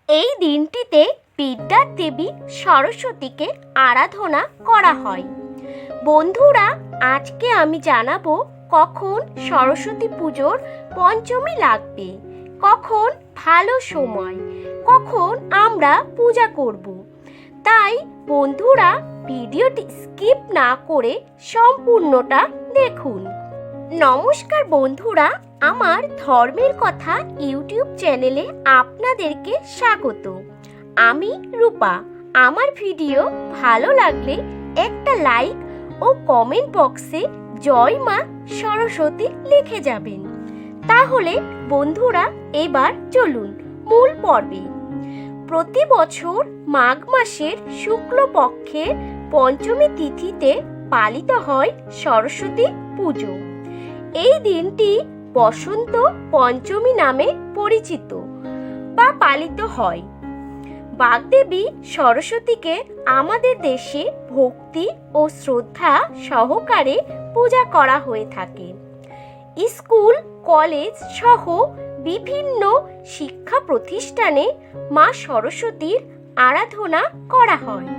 এই দিনটিতে বিদ্যার দেবী সরস্বতীকে আরাধনা করা হয়। বন্ধুরা, আজকে আমি জানাবো কখন সরস্বতী পুজোর পঞ্চমী লাগবে, কখন ভালো সময়, কখন আমরা পূজা করব। তাই বন্ধুরা, ভিডিওটি স্কিপ না করে সম্পূর্ণটা দেখুন। নমস্কার বন্ধুরা, আমার ধর্মের কথা ইউটিউব চ্যানেলে আপনাদেরকে স্বাগত। আমি রূপা। আমার ভিডিও ভালো লাগলে একটা লাইক ও কমেন্ট বক্সে জয় মা সরস্বতী লিখে যাবেন। তাহলে বন্ধুরা, এবার চলুন মূল পর্বে। প্রতি বছর মাঘ মাসের শুক্লপক্ষের পঞ্চমী তিথিতে পালিত হয় সরস্বতী পুজো। এই দিনটি বসন্ত পঞ্চমী নামে পরিচিত বা পালিত হয়। বাগদেবী সরস্বতীকে আমাদের দেশে ভক্তি ও শ্রদ্ধা সহকারে পূজা করা হয়ে থাকে। স্কুল, কলেজ সহ বিভিন্ন শিক্ষা প্রতিষ্ঠানে মা সরস্বতীর আরাধনা করা হয়।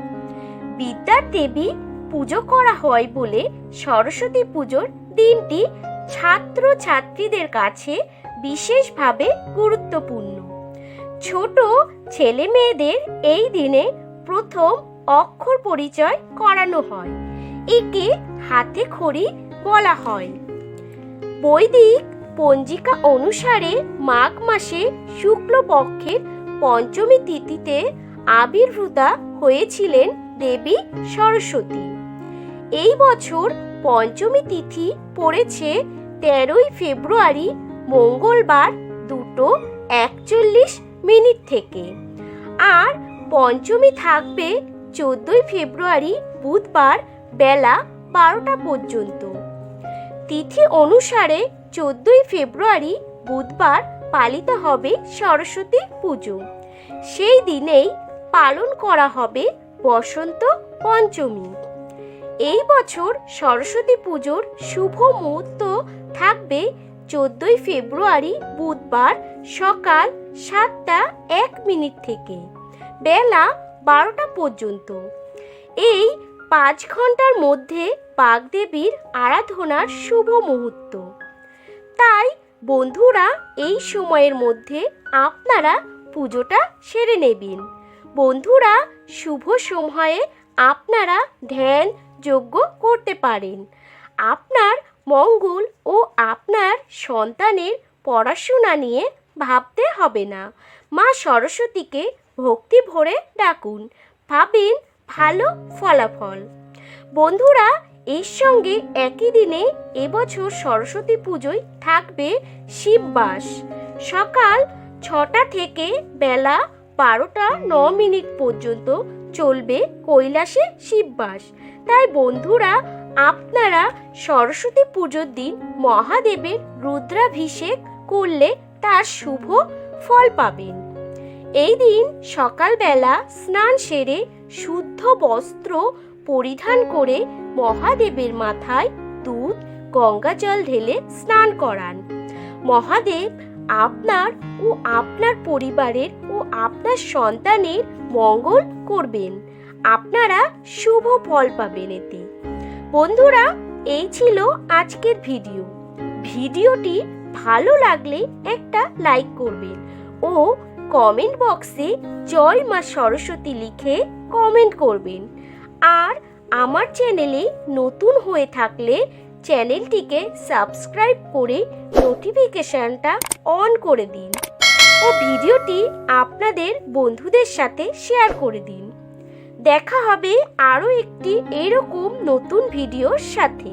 বিদ্যার দেবী পুজো করা হয় বলে সরস্বতী পুজোর দিনটি ছাত্র ছাত্রীদের কাছে বিশেষভাবে গুরুত্বপূর্ণ। ছোট ছেলে মেয়েদের এই দিনে প্রথম অক্ষর পরিচয় করানো হয়। একে হাতে খড়ি বলা হয়। বৈদিক পঞ্জিকা অনুসারে মাঘ মাসে শুক্লপক্ষের পঞ্চমী তিথিতে আবির্ভূতা হয়েছিলেন দেবী সরস্বতী। এই বছর পঞ্চমী তিথি পড়েছে 13ই ফেব্রুয়ারি মঙ্গলবার 2:41 থেকে, আর পঞ্চমী থাকবে 14ই ফেব্রুয়ারি বুধবার বেলা 12টা পর্যন্ত। তিথি অনুসারে 14ই ফেব্রুয়ারি বুধবার পালিত হবে সরস্বতী পুজো। সেই দিনেই পালন করা হবে বসন্ত পঞ্চমী। এই বছর সরস্বতী পুজোর শুভ মুহূর্ত থাকবে 14ই ফেব্রুয়ারি বুধবার সকাল 7:01 থেকে বেলা 12টা পর্যন্ত। এই 5 ঘন্টার মধ্যে বাগদেবীর আরাধনার শুভ মুহূর্ত। তাই বন্ধুরা, এই সময়ের মধ্যে আপনারা পুজোটা সেরে নেবেন। বন্ধুরা, শুভ সময়ে আপনারা ধ্যান যজ্ঞ করতে পারেন। আপনার মঙ্গল ও আপনার সন্তানের পড়াশোনা নিয়ে ভাবতে হবে না। মা সরস্বতীকে ভক্তি ভরে ডাকুন, পাবেন ভালো ফলাফল। বন্ধুরা, এর সঙ্গে একই দিনে এবছর সরস্বতী পুজোয় থাকবে শিববাস। সকাল 6টা থেকে বেলা 12:09 পর্যন্ত চলবে কৈলাসে শিববাস। তাই বন্ধুরা, আপনারা সরস্বতী পুজোর দিন মহাদেবের রুদ্রাভিষেক করলে তার শুভ ফল পাবেন। এই দিন সকালবেলা স্নান সেরে শুদ্ধ বস্ত্র পরিধান করে মহাদেবের মাথায় দুধ গঙ্গাজল ঢেলে স্নান করান। মহাদেব আপনার ও আপনার পরিবারের ও আপনার সন্তানের মঙ্গল করবেন। আপনারা শুভ ফল পাবেন এতে। বন্ধুরা, এই ছিল আজকের ভিডিওটি ভালো লাগলে একটা লাইক করবেন ও কমেন্ট বক্সে জয় মা সরস্বতী লিখে কমেন্ট করবেন। আর আমার চ্যানেলে নতুন হয়ে থাকলে চ্যানেলটিকে সাবস্ক্রাইব করে নোটিফিকেশনটা অন করে দিন ও ভিডিওটি আপনাদের বন্ধুদের সাথে শেয়ার করে দিন। দেখা হবে আরও একটি এরকম নতুন ভিডিওর সাথে।